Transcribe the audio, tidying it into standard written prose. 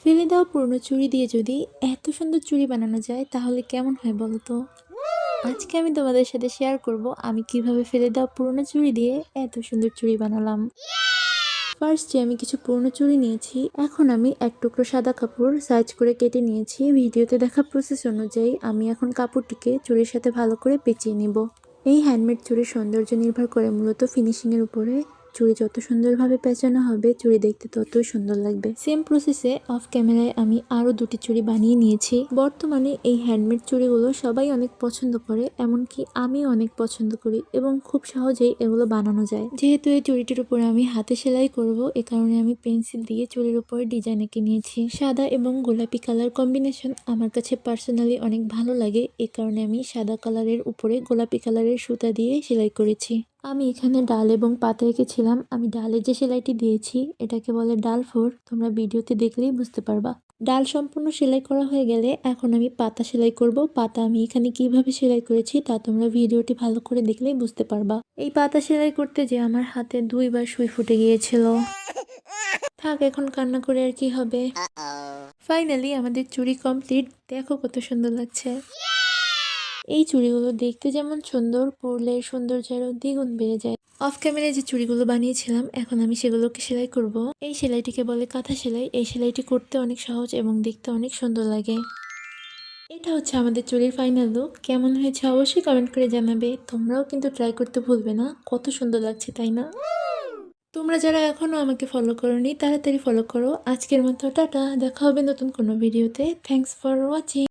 ফেলে দেওয়া পুরনো চুড়ি দিয়ে যদি এত সুন্দর চুড়ি বানানো যায় তাহলে কেমন হয় বলো তো। আজকে আমি তোমাদের সাথে শেয়ার করব আমি কিভাবে ফেলে দেওয়া পুরনো চুড়ি দিয়ে এত সুন্দর চুড়ি বানালাম। ফার্স্টে আমি কিছু পুরনো চুড়ি নিয়েছি। এখন আমি এক টুকরো সাদা কাপড় সাইজ করে কেটে নিয়েছি। ভিডিওতে দেখা প্রসেস অনুযায়ী আমি এখন কাপড়টিকে চুড়ির সাথে ভালো করে পেঁচিয়ে নিব। এই হ্যান্ডমেড চুড়ির সৌন্দর্য নির্ভর করে মূলত ফিনিশিংয়ের উপরে। চুড়ি যত সুন্দরভাবে পেঁচানো হবে চুড়ি দেখতে ততই সুন্দর লাগবে। সেম প্রসেসে অফ ক্যামেরায় আমি আরও দুটি চুড়ি বানিয়ে নিয়েছি। বর্তমানে এই হ্যান্ডমেড চুড়িগুলো সবাই অনেক পছন্দ করে, এমনকি আমিও অনেক পছন্দ করি এবং খুব সহজেই এগুলো বানানো যায়। যেহেতু এই চুড়িটির উপরে আমি হাতে সেলাই করব, এ কারণে আমি পেন্সিল দিয়ে চুড়ির উপরে ডিজাইন এঁকে নিয়েছি। সাদা এবং গোলাপি কালার কম্বিনেশন আমার কাছে পার্সোনালি অনেক ভালো লাগে, এ কারণে আমি সাদা কালারের উপরে গোলাপি কালারের সুতা দিয়ে সেলাই করেছি। আমি এখানে ডাল এবং পাতা এঁকেছিলাম। আমি ডালের যে সেলাইটি দিয়েছি এটাকে বলে ডাল ফোর, তোমরা ভিডিওতে দেখলেই বুঝতে পারবা। ডাল সম্পূর্ণ সেলাই করা হয়ে গেলে এখন আমি পাতা সেলাই করব। পাতা আমি এখানে কিভাবে সেলাই করেছি তা তোমরা ভিডিওটি ভালো করে দেখলেই বুঝতে পারবা। এই পাতা সেলাই করতে যে আমার হাতে 2বার সুই ফুটে গিয়েছিল। থাক, এখন কান্না করে আর কি হবে। ফাইনালি আমাদের চুড়ি কমপ্লিট। দেখো কত সুন্দর লাগছে। এই চুড়িগুলো দেখতে যেমন সুন্দর, পরলে সৌন্দর্যেরও দ্বিগুণ বেড়ে যায়। অফ ক্যামেরায় যে চুড়িগুলো বানিয়েছিলাম এখন আমি সেগুলোকে সেলাই করব। এই সেলাইটিকে বলে কাঁথা সেলাই। এই সেলাইটি করতে অনেক সহজ এবং দেখতে অনেক সুন্দর লাগে। এটা হচ্ছে আমাদের চুড়ির ফাইনাল লুক। কেমন হয়েছে অবশ্যই কমেন্ট করে জানাবে। তোমরাও কিন্তু ট্রাই করতে ভুলবে না। কত সুন্দর লাগছে তাই না? তোমরা যারা এখনো আমাকে ফলো করোনি তাড়াতাড়ি ফলো করো। আজকের মতো টাটা, দেখা হবে নতুন কোনো ভিডিওতে। Thanks for watching.